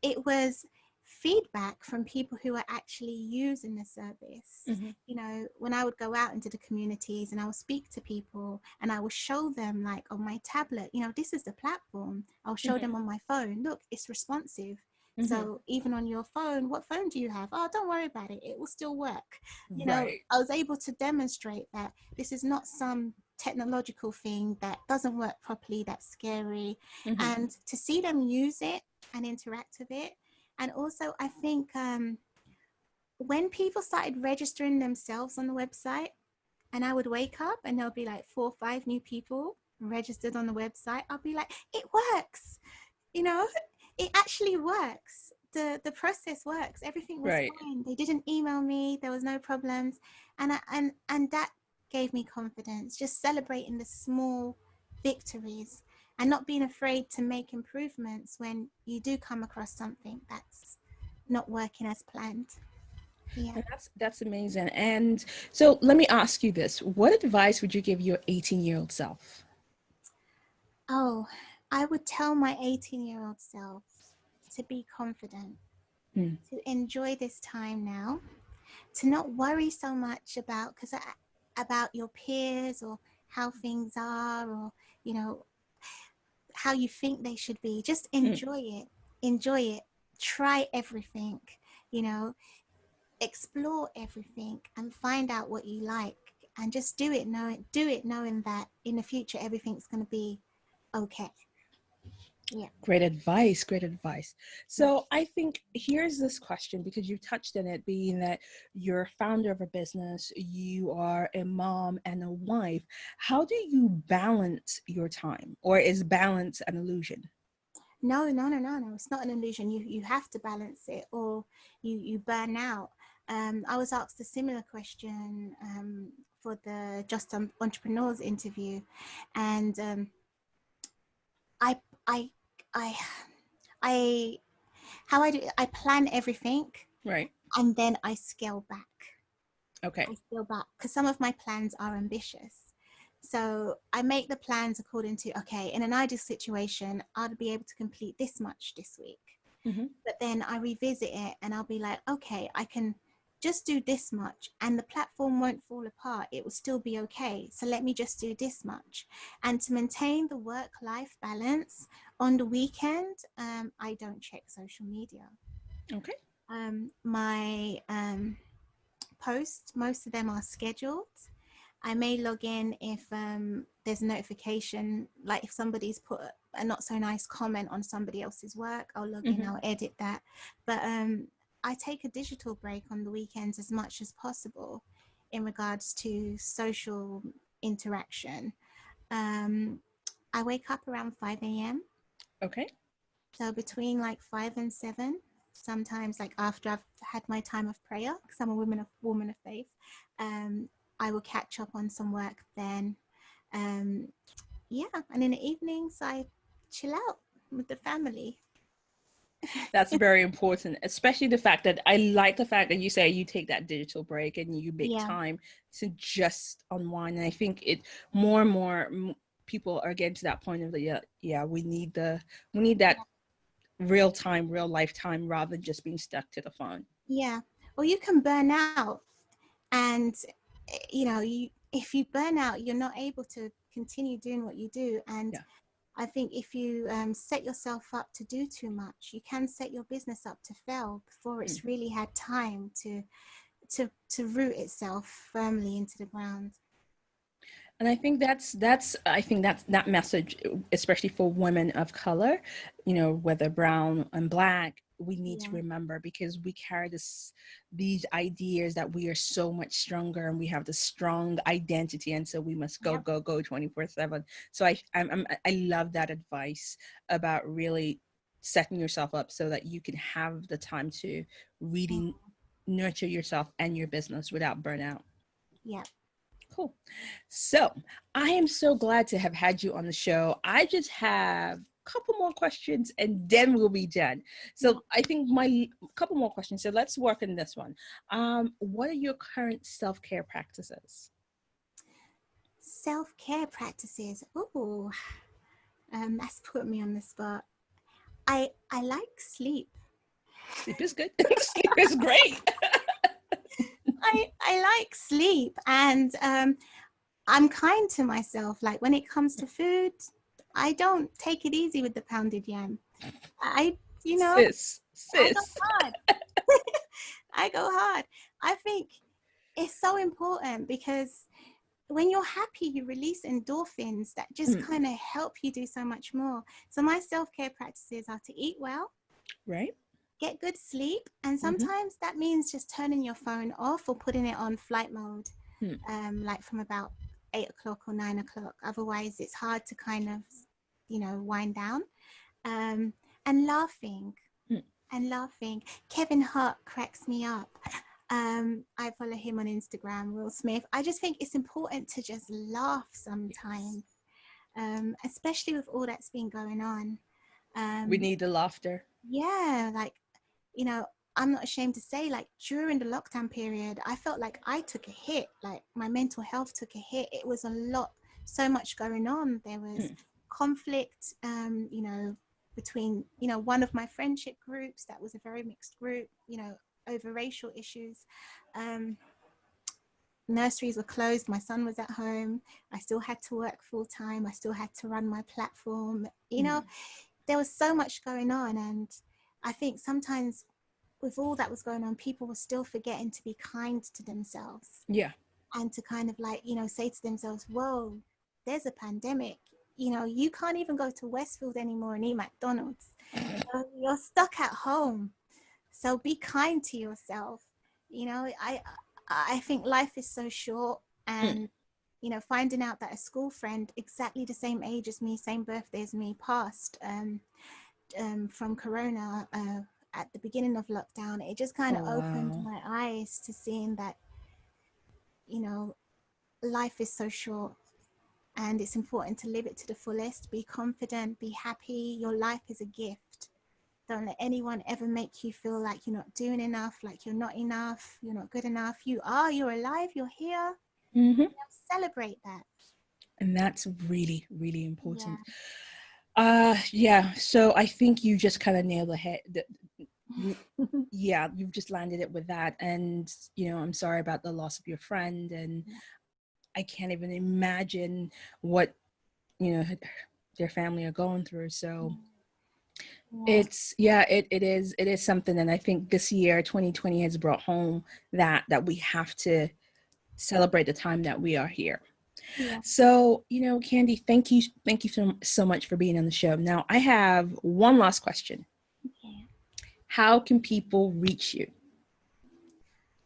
it was feedback from people who are actually using the service. You know, when I would go out into the communities and I would speak to people and I would show them, like on my tablet, you know, this is the platform. I'll show them on my phone, look, it's responsive. So even on your phone, what phone do you have? Oh, don't worry about it, it will still work. You know, I was able to demonstrate that this is not some technological thing that doesn't work properly, that's scary. And to see them use it and interact with it. And also, I think when people started registering themselves on the website, and I would wake up and there'll be like 4 or 5 new people registered on the website, I'll be like, it works. You know, it actually works. The process works. Everything was fine. They didn't email me. There was no problems. And that gave me confidence, just celebrating the small victories and not being afraid to make improvements when you do come across something that's not working as planned. Yeah. That's amazing. And so let me ask you this. What advice would you give your 18-year-old self? Oh, I would tell my 18-year-old self to be confident, to enjoy this time now, to not worry so much about your peers or how things are, or, you know, how you think they should be. Just enjoy it, try everything, you know, explore everything and find out what you like, and just do it knowing that in the future everything's going to be okay. Yeah. Great advice. So I think here's this question, because you touched on it, being that you're founder of a business, you are a mom and a wife. How do you balance your time, or is balance an illusion? No, it's not an illusion. You have to balance it, or you burn out. I was asked a similar question for the Just Entrepreneurs interview, and how I do it, I plan everything, and then I scale back. I scale back because some of my plans are ambitious. So I make the plans according to, okay, in an ideal situation, I'd be able to complete this much this week. But then I revisit it and I'll be like, okay, I can just do this much and the platform won't fall apart. It will still be okay. So let me just do this much. And to maintain the work-life balance on the weekend, I don't check social media. Okay. My posts, most of them are scheduled. I may log in if there's a notification, like if somebody's put a not so nice comment on somebody else's work, I'll log in, I'll edit that. But I take a digital break on the weekends as much as possible in regards to social interaction. I wake up around 5 a.m. Okay. So between like 5 and 7, sometimes like after I've had my time of prayer, because I'm a woman of faith, I will catch up on some work then. Yeah, and in the evenings I chill out with the family. That's very important, especially the fact that I like the fact that you say you take that digital break and you make time to just unwind. And I think it more and more people are getting to that point of we need that real time, real life time rather than just being stuck to the phone. Yeah, well, you can burn out, and if you burn out, you're not able to continue doing what you do. And I think if you set yourself up to do too much, you can set your business up to fail before it's really had time to root itself firmly into the ground. And I think that's that message, especially for women of color, whether brown and black, we need to remember, because we carry these ideas that we are so much stronger and we have this strong identity, and so we must go 24/7. So I love that advice about really setting yourself up so that you can have the time to really nurture yourself and your business without burnout. Yeah. Cool. So I am so glad to have had you on the show. I just have a couple more questions and then we'll be done. So I think my couple more questions. So let's work on this one. What are your current self-care practices? Self-care practices. Oh, that's put me on the spot. I like sleep. Sleep is good. Sleep is great. I like sleep, and I'm kind to myself. Like when it comes to food, I don't take it easy with the pounded yam. Sis. I go hard. I go hard. I think it's so important because when you're happy, you release endorphins that just kind of help you do so much more. So my self-care practices are to eat well. Right. Get good sleep, and sometimes that means just turning your phone off or putting it on flight mode, like from about 8 o'clock or 9 o'clock. Otherwise, it's hard to kind of, wind down. And laughing. Kevin Hart cracks me up. I follow him on Instagram, Will Smith. I just think it's important to just laugh sometimes, especially with all that's been going on. We need the laughter. Yeah, like, I'm not ashamed to say, like, during the lockdown period, I felt like I took a hit, like my mental health took a hit. It was a lot, so much going on. There was conflict, between, one of my friendship groups that was a very mixed group, over racial issues. Nurseries were closed. My son was at home. I still had to work full time. I still had to run my platform. There was so much going on, and I think sometimes with all that was going on, people were still forgetting to be kind to themselves. Yeah. And to kind of like, say to themselves, whoa, there's a pandemic. You can't even go to Westfield anymore and eat McDonald's. You're stuck at home. So be kind to yourself. I think life is so short, and finding out that a school friend exactly the same age as me, same birthday as me, passed from corona at the beginning of lockdown, it just kind of opened my eyes to seeing that life is so short, and it's important to live it to the fullest. Be confident, be happy. Your life is a gift. Don't let anyone ever make you feel like you're not doing enough, like you're not enough, you're not good enough. You're alive, you're here. Celebrate that. And that's really, really important. So I think you just kind of nailed Yeah, you've just landed it with that. And, you know, I'm sorry about the loss of your friend. And I can't even imagine what, you know, their family are going through. So it's, yeah, it is something. And I think this year, 2020 has brought home that we have to celebrate the time that we are here. Yeah. So, you know, Candy, thank you so much for being on the show. Now, I have one last question. Okay. How can people reach you?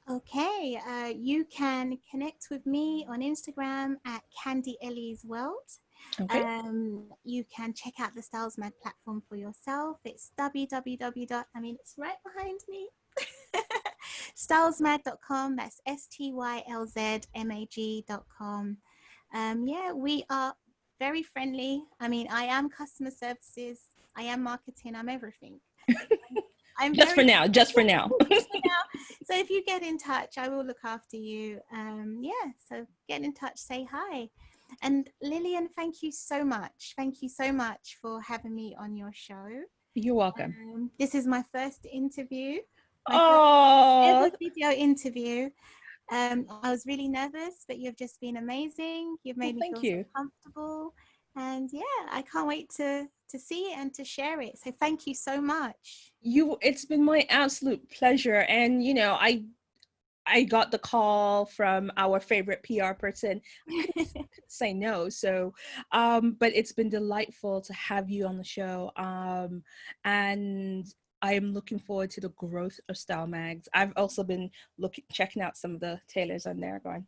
Okay, you can connect with me on Instagram at Candy-Elie's World. Okay. You can check out the StylzMag platform for yourself. It's www. I mean, it's right behind me. StylzMag.com. That's StylzMag.com. Yeah, we are very friendly. I mean, I am customer services. I am marketing. I'm everything. I'm just for now. Just for now. So if you get in touch, I will look after you. Yeah, so get in touch, say hi. And Lillian, thank you so much. Thank you so much for having me on your show. You're welcome. This is my first interview. My first ever video interview. I was really nervous, but you've just been amazing. You've made me feel so comfortable. And yeah, I can't wait to see it and to share it. So thank you so much. It's been my absolute pleasure. And, you know, I got the call from our favorite PR person. I couldn't say no. So, but it's been delightful to have you on the show. And I am looking forward to the growth of StylzMags. I've also been checking out some of the tailors on there going,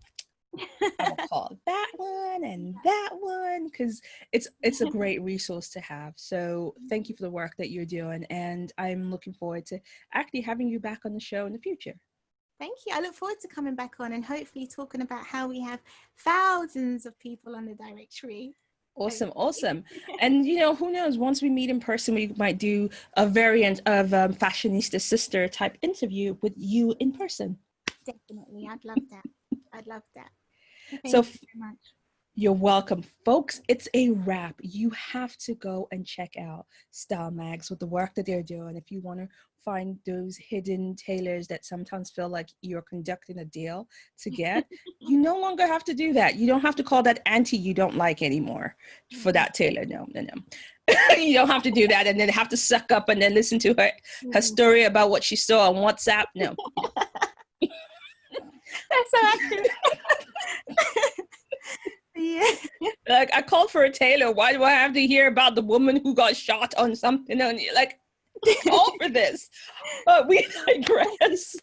I will call that one and that one, because it's a great resource to have. So thank you for the work that you're doing. And I'm looking forward to actually having you back on the show in the future. Thank you. I look forward to coming back on and hopefully talking about how we have thousands of people on the directory. Awesome. And, you know, who knows, once we meet in person, we might do a variant of Fashionista Sista type interview with you in person. Definitely. I'd love that. Thank you so much. You're welcome, folks. It's a wrap. You have to go and check out StylzMags with the work that they're doing. If you want to find those hidden tailors that sometimes feel like you're conducting a deal to get, you no longer have to do that. You don't have to call that auntie you don't like anymore for that tailor. No. You don't have to do that and then have to suck up and then listen to her story about what she saw on WhatsApp. No. That's so accurate. Yeah. Like, I called for a tailor. Why do I have to hear about the woman who got shot on something? And like, call for this. But we digress.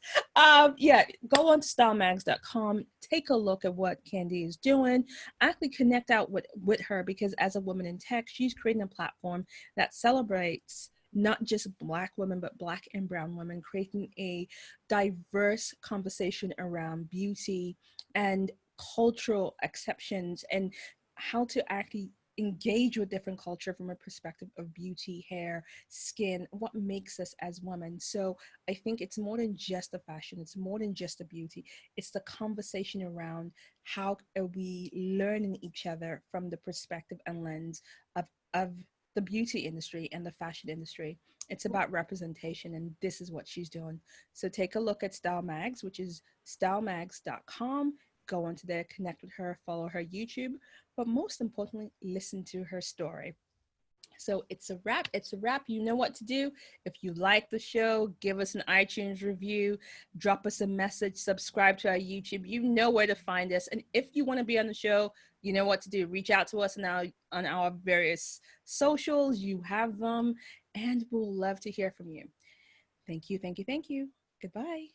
Yeah, go on to StylzMags.com. Take a look at what Candy is doing. Actually connect out with her, because as a woman in tech, she's creating a platform that celebrates not just Black women, but Black and brown women, creating a diverse conversation around beauty and cultural exceptions and how to actually engage with different culture from a perspective of beauty, hair, skin, what makes us as women. So I think it's more than just a fashion. It's more than just a beauty. It's the conversation around how are we learning each other from the perspective and lens of the beauty industry and the fashion industry. It's about representation, and this is what she's doing. So take a look at StylzMags, which is stylzmags.com. Go onto there, connect with her, follow her YouTube, but most importantly, listen to her story. So it's a wrap. You know what to do. If you like the show, give us an iTunes review, drop us a message, subscribe to our YouTube. You know where to find us. And if you want to be on the show, you know what to do. Reach out to us on our various socials. You have them, and we'll love to hear from you. Thank you. Goodbye.